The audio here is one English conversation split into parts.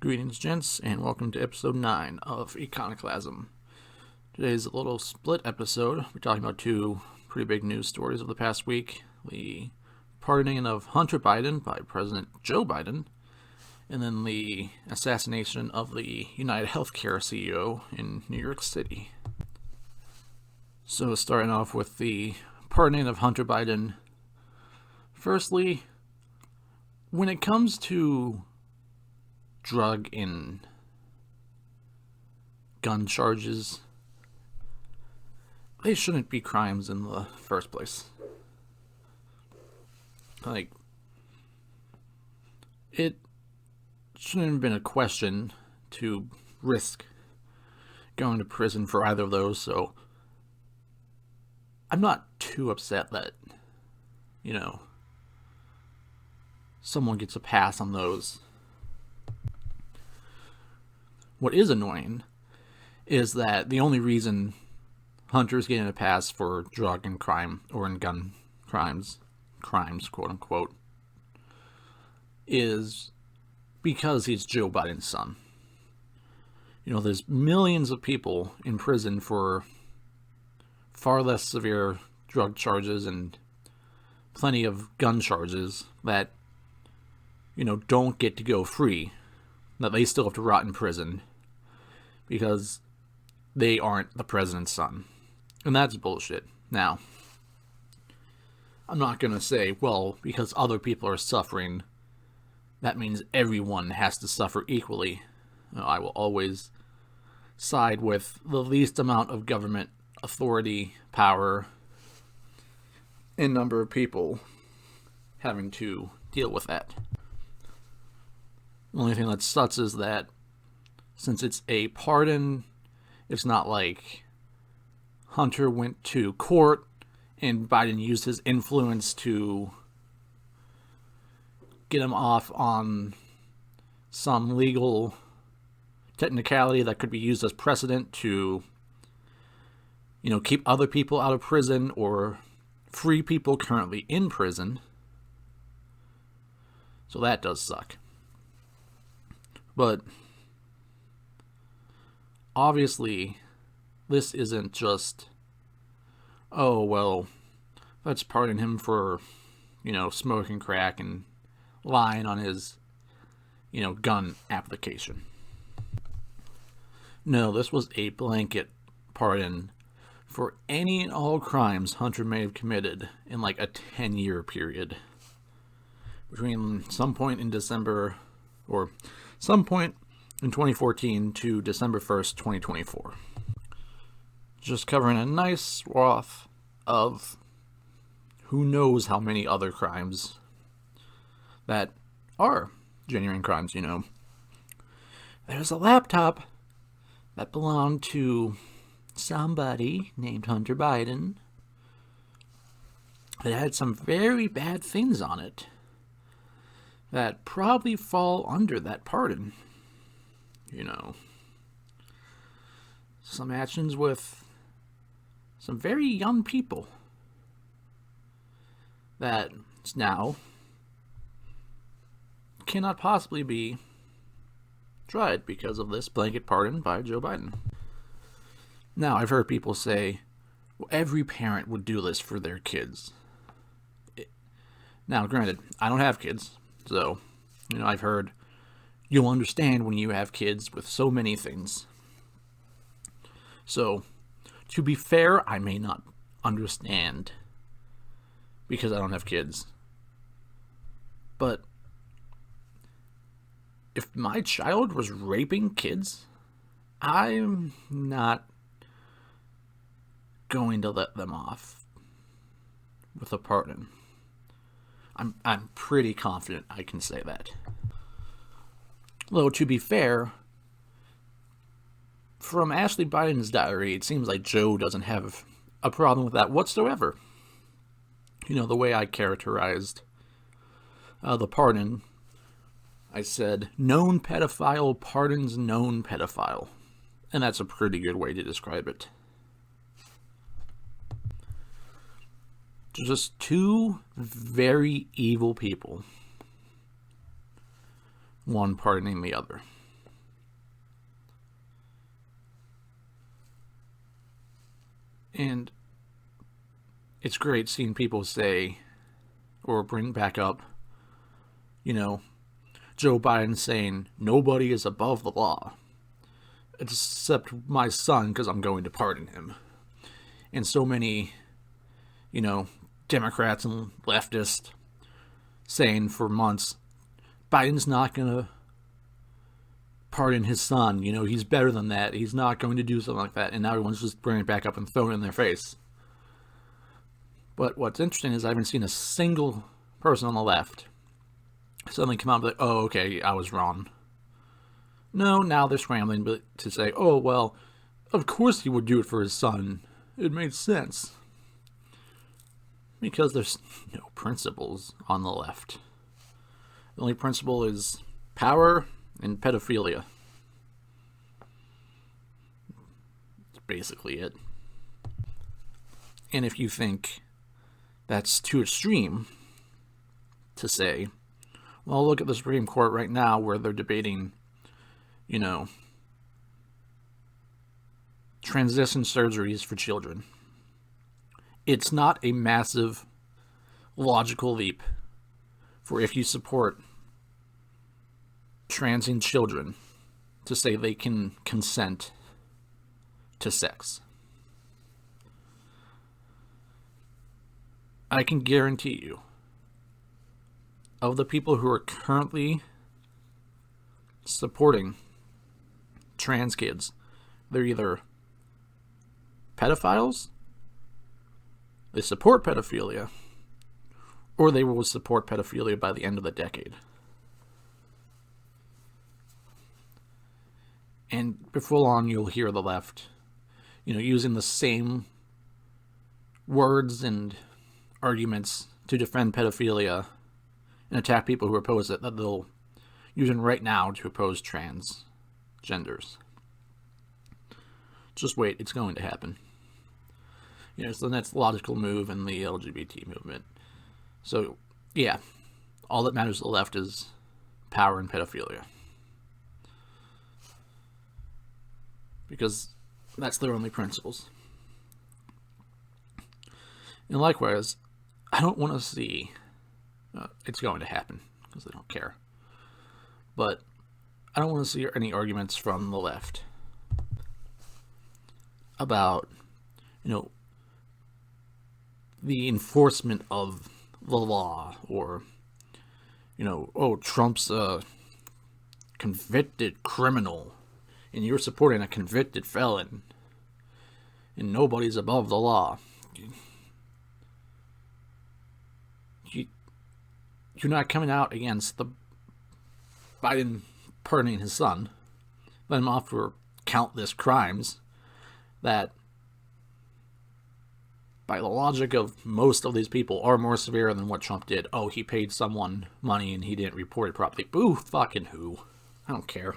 Greetings, gents, and welcome to episode 9 of Econoclasm. Today's a little split episode. We're talking about two pretty big news stories of the past week. The pardoning of Hunter Biden by President Joe Biden, and then the assassination of the United Healthcare CEO in New York City. So starting off with the pardoning of Hunter Biden. Firstly, when it comes to drug and gun charges, they shouldn't be crimes in the first place. It shouldn't have been a question to risk going to prison for either of those, so I'm not too upset that, someone gets a pass on those. What is annoying is that the only reason Hunter's getting a pass for drug and crime, or in gun crimes, quote unquote, is because he's Joe Biden's son. There's millions of people in prison for far less severe drug charges and plenty of gun charges that, don't get to go free, that they still have to rot in prison because they aren't the president's son. And that's bullshit. Now, I'm not going to say, well, because other people are suffering, that means everyone has to suffer equally. I will always side with the least amount of government authority, power, and number of people having to deal with that. The only thing that sucks is that since it's a pardon, it's not like Hunter went to court and Biden used his influence to get him off on some legal technicality that could be used as precedent to, keep other people out of prison or free people currently in prison. So that does suck. But obviously, this isn't just, oh, well, let's pardon him for, smoking crack and lying on his, gun application. No, this was a blanket pardon for any and all crimes Hunter may have committed in like a 10-year period. Between some point in December, or some point in 2014 to December 1st, 2024. Just covering a nice swath of who knows how many other crimes that are genuine crimes, There's a laptop that belonged to somebody named Hunter Biden that had some very bad things on it that probably fall under that pardon. Some actions with some very young people that now cannot possibly be tried because of this blanket pardon by Joe Biden. Now, I've heard people say, well, every parent would do this for their kids. Now, granted, I don't have kids, so, I've heard you'll understand when you have kids with so many things. So, to be fair, I may not understand because I don't have kids. But if my child was raping kids, I'm not going to let them off with a pardon. I'm pretty confident I can say that. Though, to be fair, from Ashley Biden's diary, it seems like Joe doesn't have a problem with that whatsoever. The way I characterized the pardon, I said, known pedophile pardons known pedophile. And that's a pretty good way to describe it. Just two very evil people. One pardoning the other. And it's great seeing people say, or bring back up, Joe Biden saying, nobody is above the law, except my son, because I'm going to pardon him. And so many, Democrats and leftists saying for months, Biden's not going to pardon his son. He's better than that. He's not going to do something like that. And now everyone's just bringing it back up and throwing it in their face. But what's interesting is I haven't seen a single person on the left suddenly come out and be like, oh, okay, I was wrong. No, now they're scrambling to say, oh, well, of course he would do it for his son. It made sense. Because there's no principles on the left. The only principle is power and pedophilia. That's basically it. And if you think that's too extreme to say, well, look at the Supreme Court right now where they're debating, transition surgeries for children. It's not a massive logical leap for if you support transing children to say they can consent to sex. I can guarantee you, of the people who are currently supporting trans kids, they're either pedophiles, they support pedophilia, or they will support pedophilia by the end of the decade. And before long, you'll hear the left, using the same words and arguments to defend pedophilia and attack people who oppose it that they'll using right now to oppose transgenders. Just wait, it's going to happen. It's the next logical move in the LGBT movement. So, yeah, all that matters to the left is power and pedophilia. Because that's their only principles. And likewise, I don't want to see, it's going to happen, because they don't care. But I don't want to see any arguments from the left about, the enforcement of the law, or, Trump's a convicted criminal, and you're supporting a convicted felon, and nobody's above the law. You're not coming out against the Biden pardoning his son, let him off for countless crimes that, by the logic of most of these people, are more severe than what Trump did. Oh, he paid someone money and he didn't report it properly. Boo fucking who. I don't care.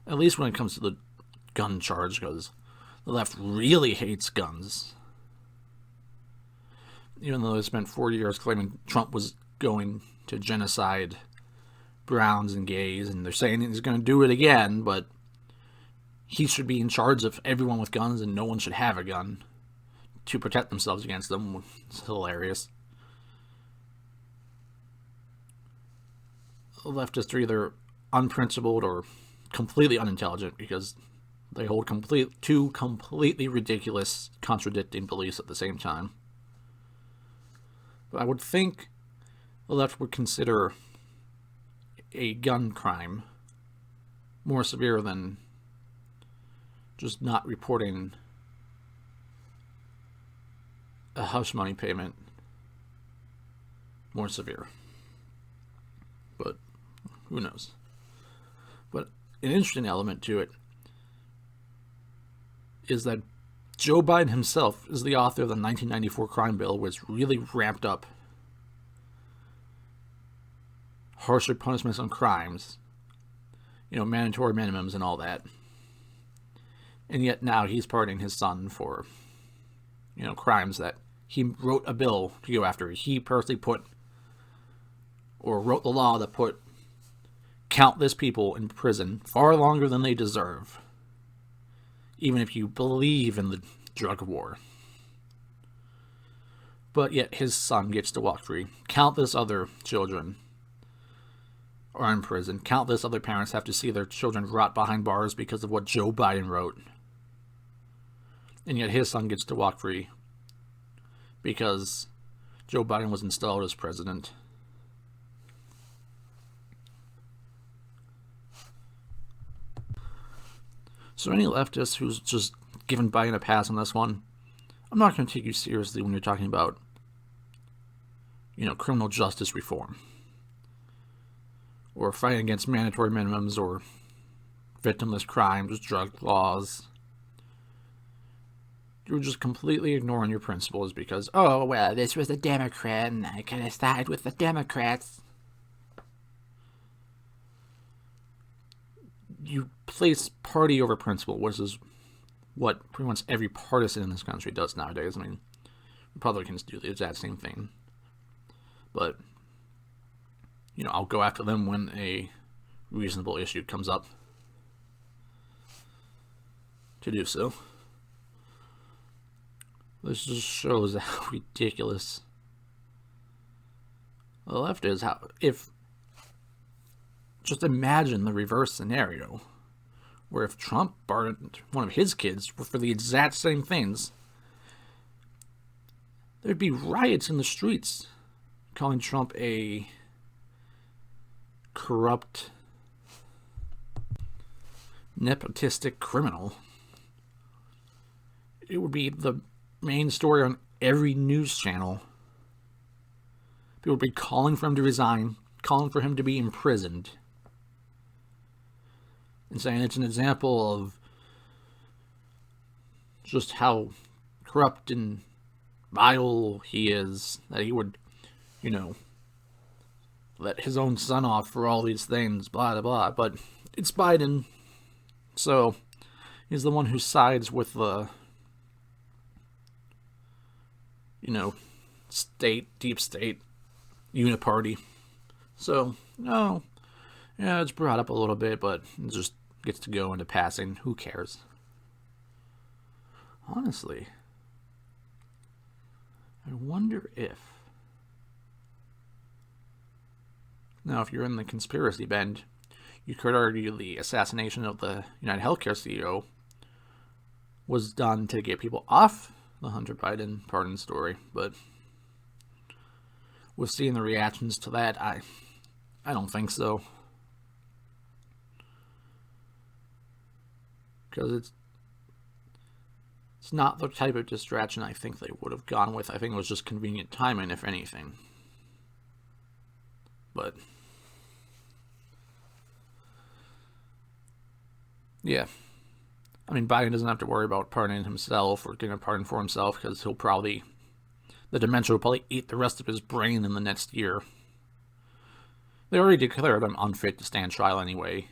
At least when it comes to the gun charge, because the left really hates guns. Even though they spent 4 years claiming Trump was going to genocide browns and gays, and they're saying he's going to do it again, but he should be in charge of everyone with guns and no one should have a gun to protect themselves against them. It's hilarious. The leftists are either unprincipled or completely unintelligent, because they hold two completely ridiculous, contradicting beliefs at the same time. But I would think the left would consider a gun crime more severe than just not reporting a hush money payment more severe. But who knows? But an interesting element to it is that Joe Biden himself is the author of the 1994 crime bill, which really ramped up harsher punishments on crimes, mandatory minimums and all that. And yet now he's pardoning his son for, crimes that he wrote a bill to go after. He personally wrote the law that put countless people in prison far longer than they deserve. even if you believe in the drug war. But yet his son gets to walk free. Countless other children are in prison. Countless other parents have to see their children rot behind bars because of what Joe Biden wrote. And yet his son gets to walk free because Joe Biden was installed as president. So any leftist who's just giving Biden a pass on this one, I'm not going to take you seriously when you're talking about, criminal justice reform, or fighting against mandatory minimums, or victimless crimes, drug laws. You're just completely ignoring your principles because, oh, well, this was a Democrat and I kind of sided with the Democrats. You place party over principle, which is what pretty much every partisan in this country does nowadays. I mean, Republicans do the exact same thing. But, I'll go after them when a reasonable issue comes up to do so. This just shows how ridiculous the left is. Just imagine the reverse scenario, where if Trump pardoned one of his kids for the exact same things, there'd be riots in the streets calling Trump a corrupt, nepotistic criminal. It would be the main story on every news channel. People would be calling for him to resign, calling for him to be imprisoned, and saying it's an example of just how corrupt and vile he is, that he would, let his own son off for all these things, blah, blah, blah. But it's Biden, so he's the one who sides with the, deep state, uniparty. So, no, yeah, it's brought up a little bit, but it just gets to go into passing. Who cares? Honestly, I wonder if... Now, if you're in the conspiracy bend, you could argue the assassination of the United Healthcare CEO was done to get people off the Hunter Biden pardon story, but with seeing the reactions to that, I don't think so. Because it's not the type of distraction I think they would have gone with. I think it was just convenient timing, if anything. But yeah, I mean, Biden doesn't have to worry about pardoning himself or getting a pardon for himself, because the dementia will probably eat the rest of his brain in the next year. They already declared him unfit to stand trial anyway,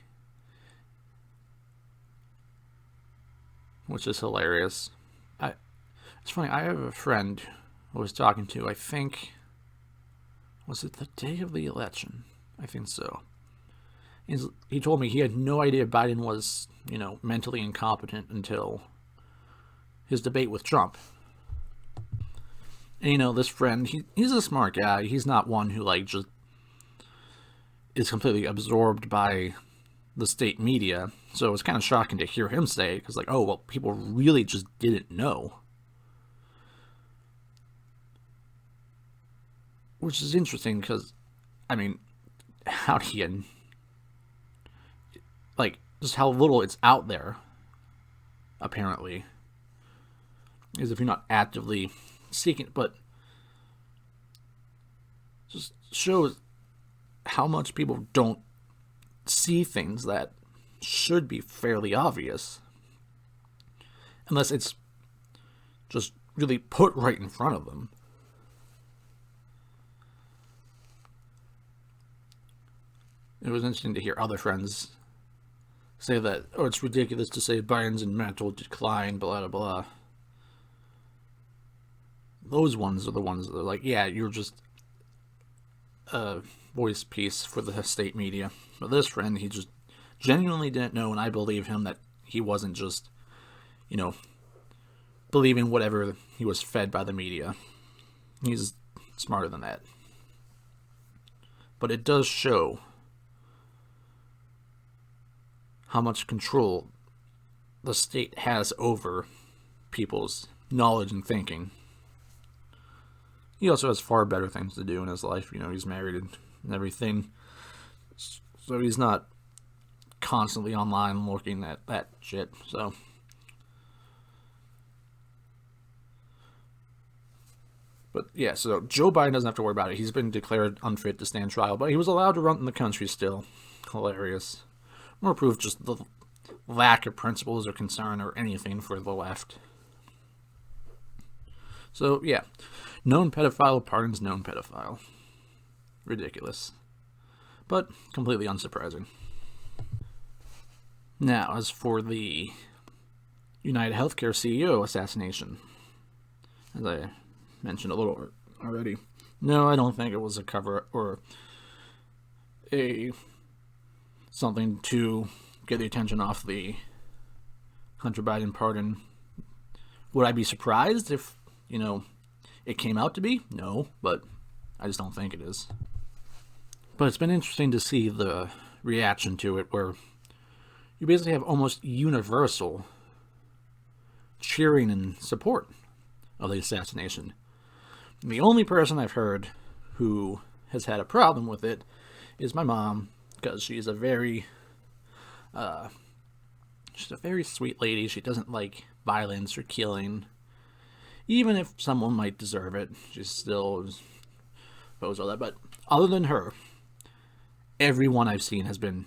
which is hilarious. It's funny, I have a friend I was talking to, I think, was it the day of the election? I think so. He told me he had no idea Biden was, mentally incompetent until his debate with Trump. And, this friend, he's a smart guy. He's not one who, just is completely absorbed by the state media. So it's kind of shocking to hear him say it, because, oh, well, people really just didn't know. Which is interesting, because, how do you... just how little it's out there, apparently, is if you're not actively seeking it. But just shows how much people don't see things that should be fairly obvious, unless it's just really put right in front of them. It was interesting to hear other friends say that, it's ridiculous to say Biden's in mental decline, blah, blah, blah. Those ones are the ones that are like, yeah, you're just a voice piece for the state media. But this friend, he just genuinely didn't know, and I believe him that he wasn't just you know, believing whatever he was fed by the media. He's smarter than that. But it does show how much control the state has over people's knowledge and thinking. He also has far better things to do in his life. He's married and everything. So he's not constantly online looking at that shit. But yeah, so Joe Biden doesn't have to worry about it. He's been declared unfit to stand trial, but he was allowed to run in the country still. Hilarious. More proof just the lack of principles or concern or anything for the left. So yeah, known pedophile pardons known pedophile. Ridiculous. But completely unsurprising. Now, as for the United Healthcare CEO assassination, as I mentioned a little already, no, I don't think it was a cover or something to get the attention off the Hunter Biden pardon. Would I be surprised if, it came out to be? No, but I just don't think it is. But it's been interesting to see the reaction to it, where you basically have almost universal cheering and support of the assassination. And the only person I've heard who has had a problem with it is my mom, because she's a very sweet lady. She doesn't like violence or killing. Even if someone might deserve it, she still opposed all that. But other than her, everyone I've seen has been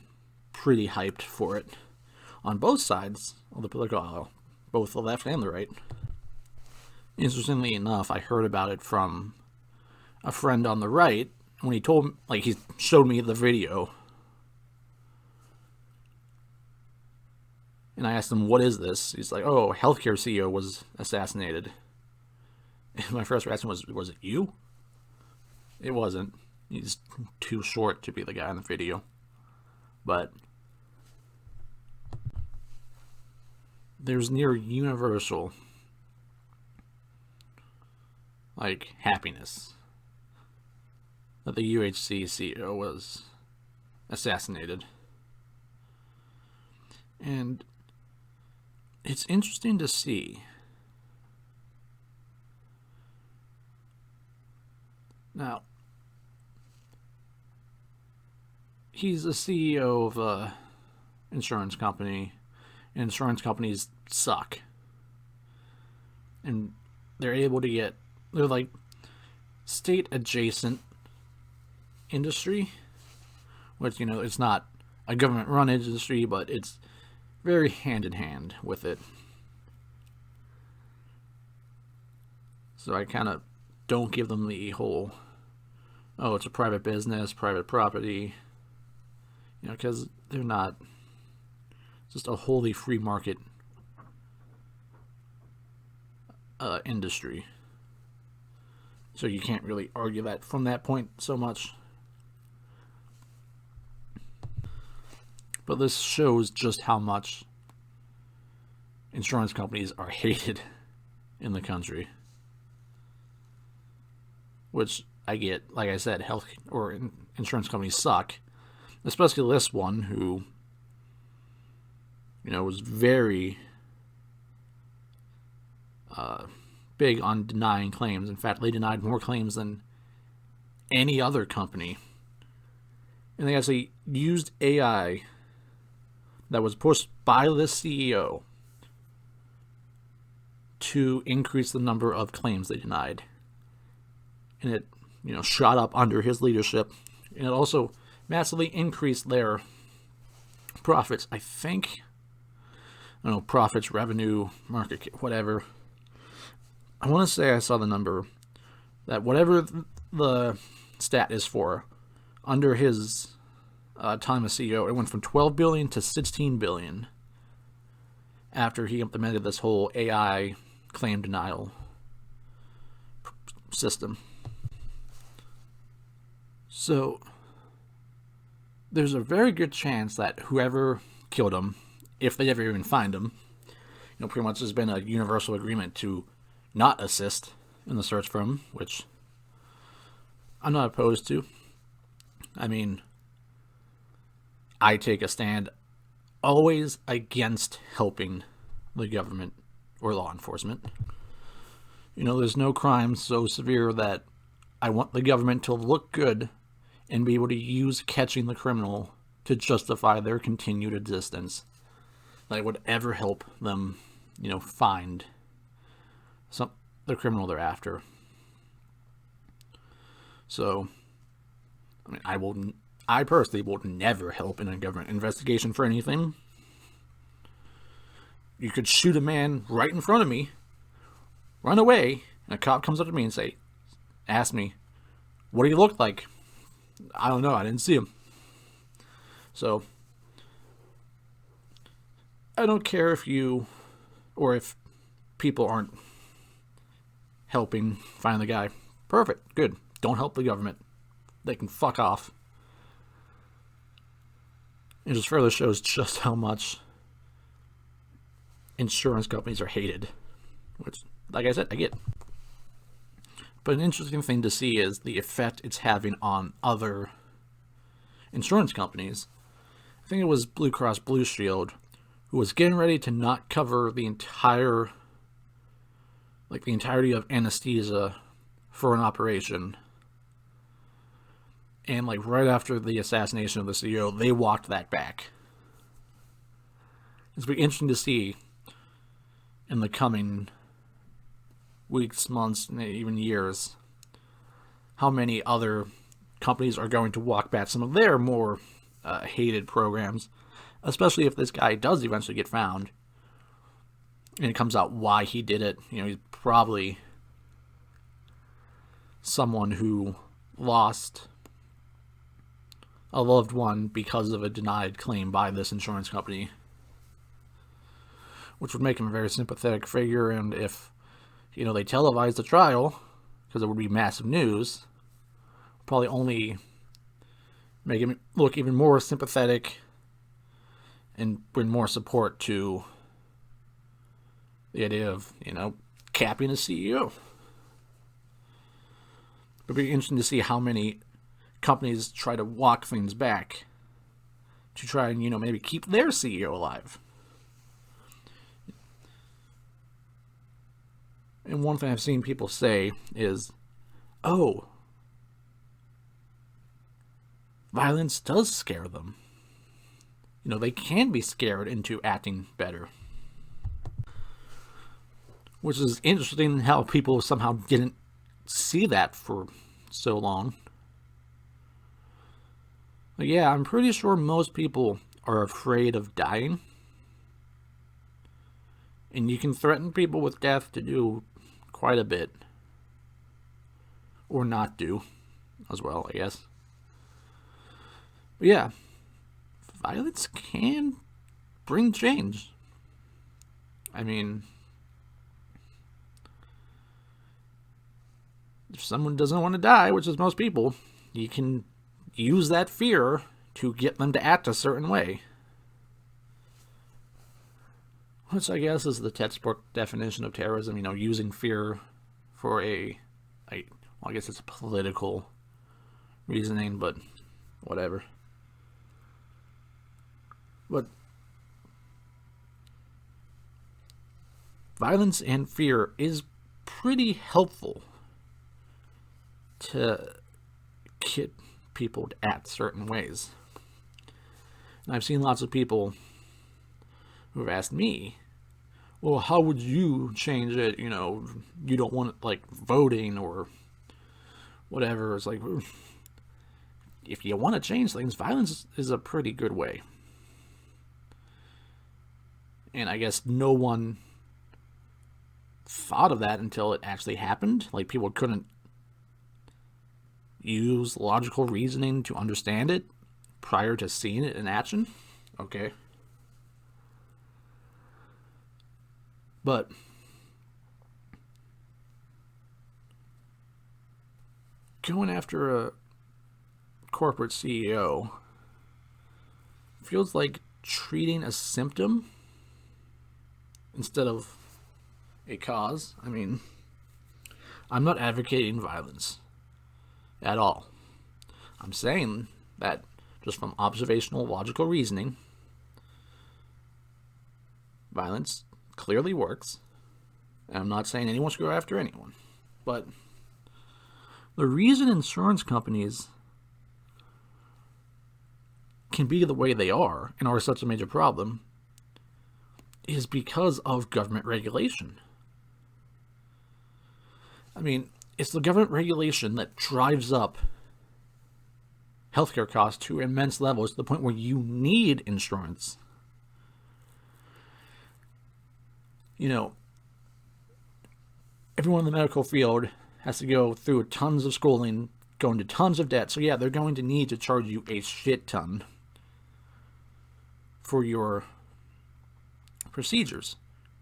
pretty hyped for it on both sides of the political aisle, both the left and the right. Interestingly enough, I heard about it from a friend on the right when he showed me the video. And I asked him, what is this? He's like, oh, healthcare CEO was assassinated. And my first reaction was it you? It wasn't. He's too short to be the guy in the video. But there's near universal happiness that the UHC CEO was assassinated. And it's interesting to see. Now, he's the CEO of an insurance company. Insurance companies suck. And they're like state-adjacent industry, which, it's not a government-run industry, but it's very hand-in-hand with it. So I kind of don't give them the whole, oh, it's a private business, private property, because they're not just a wholly free market industry. So you can't really argue that from that point so much. But this shows just how much insurance companies are hated in the country. Which I get, like I said, health or insurance companies suck. Especially this one, who, was very big on denying claims. In fact, they denied more claims than any other company. And they actually used AI that was pushed by the CEO to increase the number of claims they denied. And it, shot up under his leadership. And it also massively increased their profits. I don't know, profits, revenue, market, whatever. I want to say I saw the number that whatever the stat is for, under his time as CEO, it went from 12 billion to 16 billion after he implemented this whole AI claim denial system. So there's a very good chance that whoever killed him, if they ever even find him, pretty much there's been a universal agreement to not assist in the search for him, which I'm not opposed to. I mean, I take a stand always against helping the government or law enforcement. There's no crime so severe that I want the government to look good and be able to use catching the criminal to justify their continued existence. That would ever help them, find the criminal they're after. So, I personally will never help in a government investigation for anything. You could shoot a man right in front of me, run away, and a cop comes up to me and ask me, what do you look like? I don't know, I didn't see him. So, I don't care if people aren't helping find the guy. Perfect, good. Don't help the government. They can fuck off. It just further shows just how much insurance companies are hated. Which, like I said, I get. But an interesting thing to see is the effect it's having on other insurance companies. I think it was Blue Cross Blue Shield, who was getting ready to not cover the entirety of anesthesia for an operation. And right after the assassination of the CEO, they walked that back. It's be interesting to see in the coming weeks, months, even years, how many other companies are going to walk back some of their more hated programs, especially if this guy does eventually get found and it comes out why he did it. He's probably someone who lost a loved one because of a denied claim by this insurance company, which would make him a very sympathetic figure. And if they televised the trial, because it would be massive news, probably only make him look even more sympathetic and bring more support to the idea of, capping a CEO. It'd be interesting to see how many companies try to walk things back to try and, maybe keep their CEO alive. And one thing I've seen people say is, oh, violence does scare them. They can be scared into acting better. Which is interesting how people somehow didn't see that for so long. Yeah, I'm pretty sure most people are afraid of dying. And you can threaten people with death to do quite a bit. Or not do as well, I guess. But yeah, violence can bring change. If someone doesn't want to die, which is most people, you can use that fear to get them to act a certain way. Which I guess is the textbook definition of terrorism, using fear for I guess it's a political reasoning, but whatever. But violence and fear is pretty helpful to get people to act certain ways. And I've seen lots of people who have asked me, well, how would you change it? You don't want it voting or whatever. It's if you want to change things, violence is a pretty good way. And I guess no one thought of that until it actually happened. People couldn't use logical reasoning to understand it prior to seeing it in action. Okay. But going after a corporate CEO feels like treating a symptom instead of a cause. I mean, I'm not advocating violence at all. I'm saying that just from observational, logical reasoning, violence clearly works. And I'm not saying anyone should go after anyone. But the reason insurance companies can be the way they are and are such a major problem is because of government regulation. I mean, it's the government regulation that drives up healthcare costs to immense levels to the point where you need insurance. You know, everyone in the medical field has to go through tons of schooling, go into tons of debt. So yeah, they're going to need to charge you a shit ton for your procedures.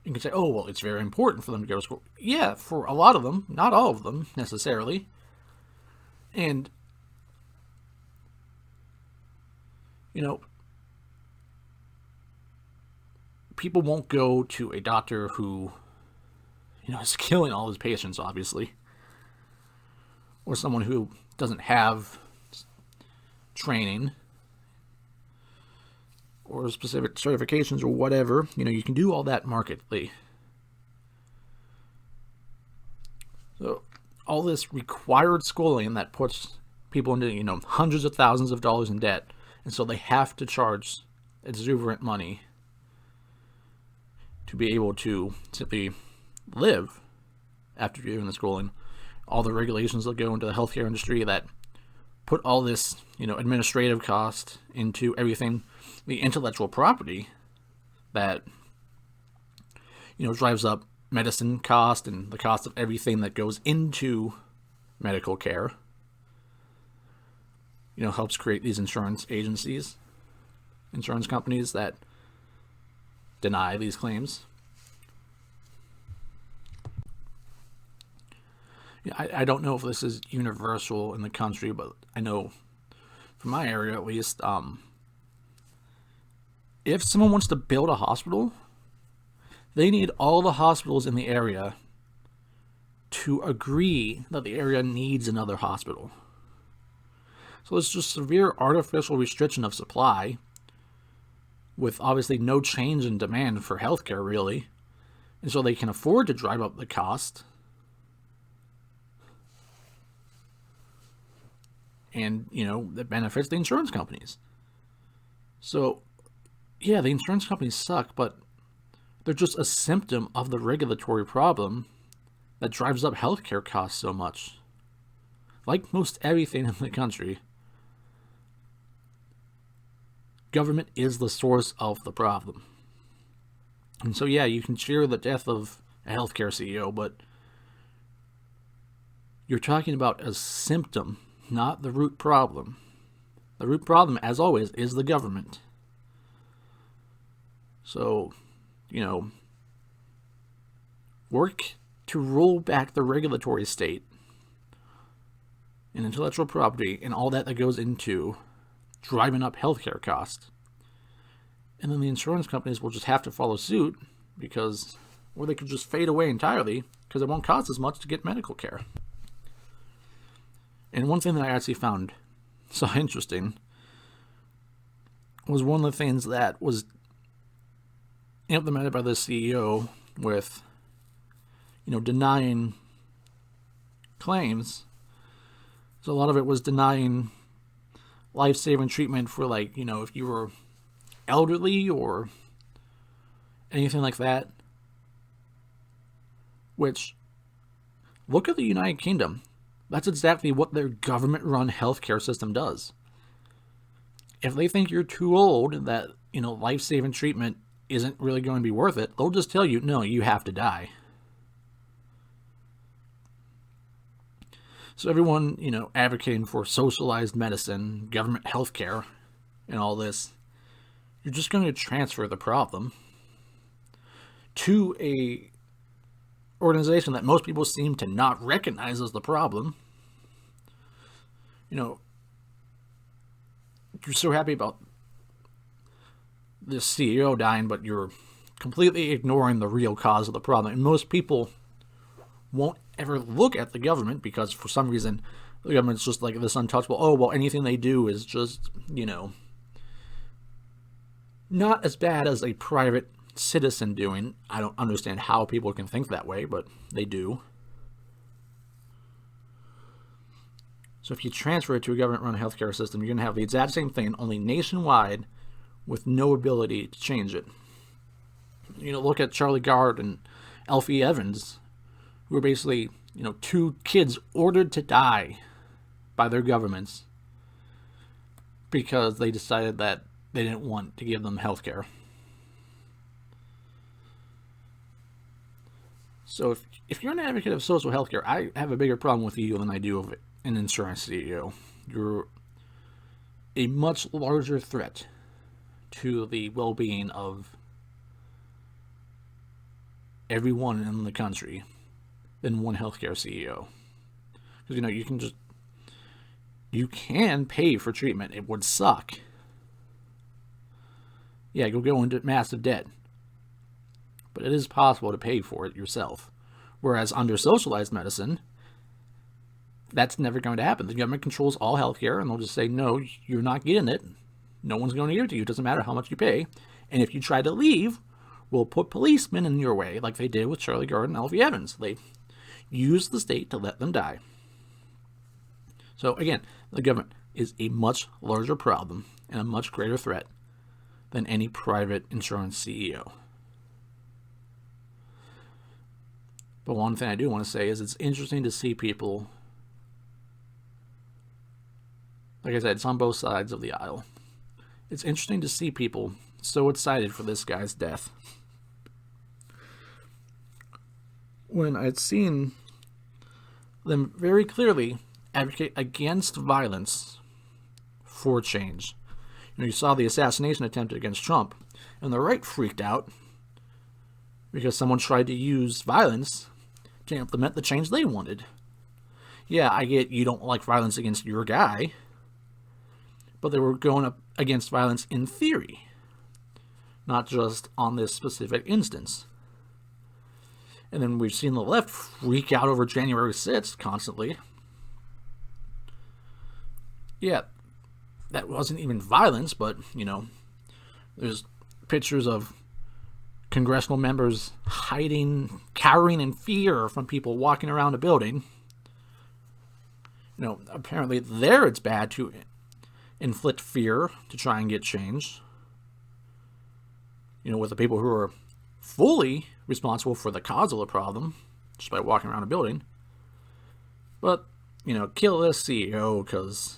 You can say, oh, well, it's very important for them to go to school. Yeah, for a lot of them, not all of them necessarily. And, you know, people won't go to a doctor who, you know, is killing all his patients, obviously. Or someone who doesn't have training or specific certifications or whatever. You know, you can do all that markedly. So all this required schooling that puts people into, you know, hundreds of thousands of dollars in debt. And so they have to charge exuberant money to be able to simply live after doing the schooling. All the regulations that go into the healthcare industry that put all this, you know, administrative cost into everything, the intellectual property that, you know, drives up medicine cost and the cost of everything that goes into medical care, you know, helps create these insurance agencies, insurance companies that deny these claims. I don't know if this is universal in the country, but I know from my area at least, if someone wants to build a hospital, they need all the hospitals in the area to agree that the area needs another hospital. So it's just severe artificial restriction of supply with obviously no change in demand for healthcare, really. And so they can afford to drive up the cost. And, you know, that benefits the insurance companies. So, yeah, the insurance companies suck, but they're just a symptom of the regulatory problem that drives up healthcare costs so much. Like most everything in the country, government is the source of the problem. And so, yeah, you can cheer the death of a healthcare CEO, but you're talking about a symptom, not the root problem. The root problem, as always, is the government. So, you know, work to roll back the regulatory state and intellectual property and all that goes into driving up healthcare costs. And then the insurance companies will just have to follow suit because, or they could just fade away entirely because it won't cost as much to get medical care. And one thing that I actually found so interesting was one of the things that was implemented by the CEO with, you know, denying claims. So a lot of it was denying life-saving treatment for, like, you know, if you were elderly or anything like that. Which, look at the United Kingdom. That's exactly what their government-run healthcare system does. If they think you're too old, that, you know, life-saving treatment isn't really going to be worth it, they'll just tell you, no, you have to die. So everyone, you know, advocating for socialized medicine, government healthcare, and all this, you're just going to transfer the problem to a organization that most people seem to not recognize as the problem. You know, you're so happy about this CEO dying, but you're completely ignoring the real cause of the problem. And most people won't ever look at the government because for some reason the government's just like this untouchable. Oh, well, anything they do is just, not as bad as a private citizen doing. I don't understand how people can think that way, but they do. So if you transfer it to a government-run healthcare system, you're going to have the exact same thing, only nationwide, with no ability to change it. Look at Charlie Gard and Alfie Evans, who were basically, two kids ordered to die by their governments because they decided that they didn't want to give them health care. So if you're an advocate of social health care, I have a bigger problem with you than I do of an insurance CEO. You're a much larger threat to the well-being of everyone in the country than one healthcare CEO. Because, you can pay for treatment. It would suck. Yeah, you'll go into massive debt. But it is possible to pay for it yourself. Whereas under socialized medicine, that's never going to happen. The government controls all healthcare, and they'll just say, no, you're not getting it. No one's going to give it to you. It doesn't matter how much you pay. And if you try to leave, we'll put policemen in your way, like they did with Charlie Gard and Alfie Evans. They used the state to let them die. So again, the government is a much larger problem and a much greater threat than any private insurance CEO. But one thing I do want to say is it's interesting to see people, like I said, it's on both sides of the aisle. It's interesting to see people so excited for this guy's death, when I'd seen them very clearly advocate against violence for change. You saw the assassination attempt against Trump, and the right freaked out because someone tried to use violence to implement the change they wanted. Yeah, I get you don't like violence against your guy, but they were going up against violence in theory, not just on this specific instance. And then we've seen the left freak out over January 6th constantly. Yeah, that wasn't even violence, but, there's pictures of congressional members hiding, cowering in fear from people walking around a building. Apparently there it's bad to inflict fear to try and get change. With the people who are fully responsible for the cause of the problem, just by walking around a building. But, kill this CEO because,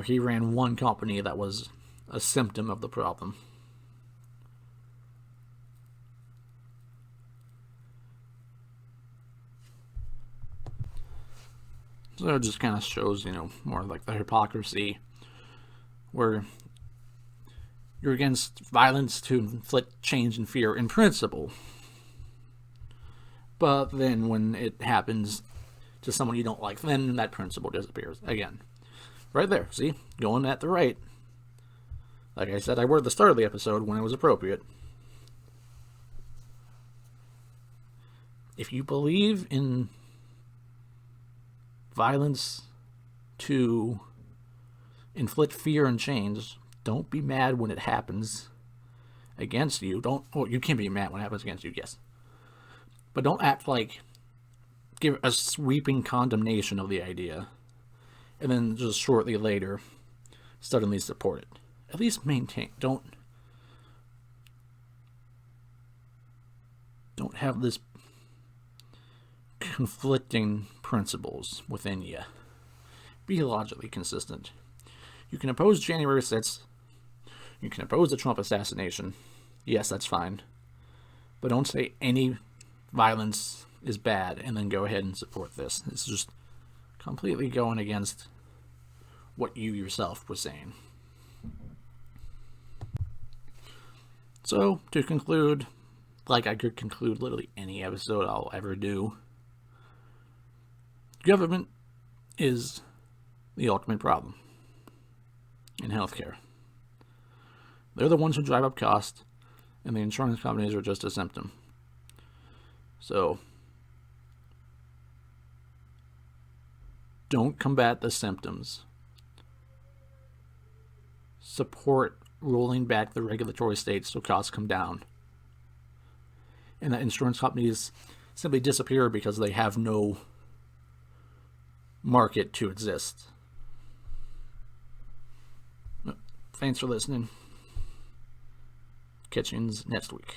he ran one company that was a symptom of the problem. So it just kind of shows, more like the hypocrisy where you're against violence to inflict change and fear in principle. But then when it happens to someone you don't like, then that principle disappears again. Right there, see? Going at the right. Like I said, I were at the start of the episode when it was appropriate. If you believe in violence to inflict fear and change, don't be mad when it happens against you. You can be mad when it happens against you, yes. But don't act like give a sweeping condemnation of the idea and then just shortly later suddenly support it. At least maintain. Don't have this conflicting principles within you. Be logically consistent. You can oppose January 6th. You can oppose the Trump assassination. Yes, that's fine. But don't say any violence is bad and then go ahead and support this. It's just completely going against what you yourself were saying. So, to conclude, like I could conclude literally any episode I'll ever do, government is the ultimate problem in healthcare. They're the ones who drive up cost, and the insurance companies are just a symptom. So don't combat the symptoms. Support rolling back the regulatory states so costs come down. And that insurance companies simply disappear because they have no market to exist. Thanks for listening. Catch you next week.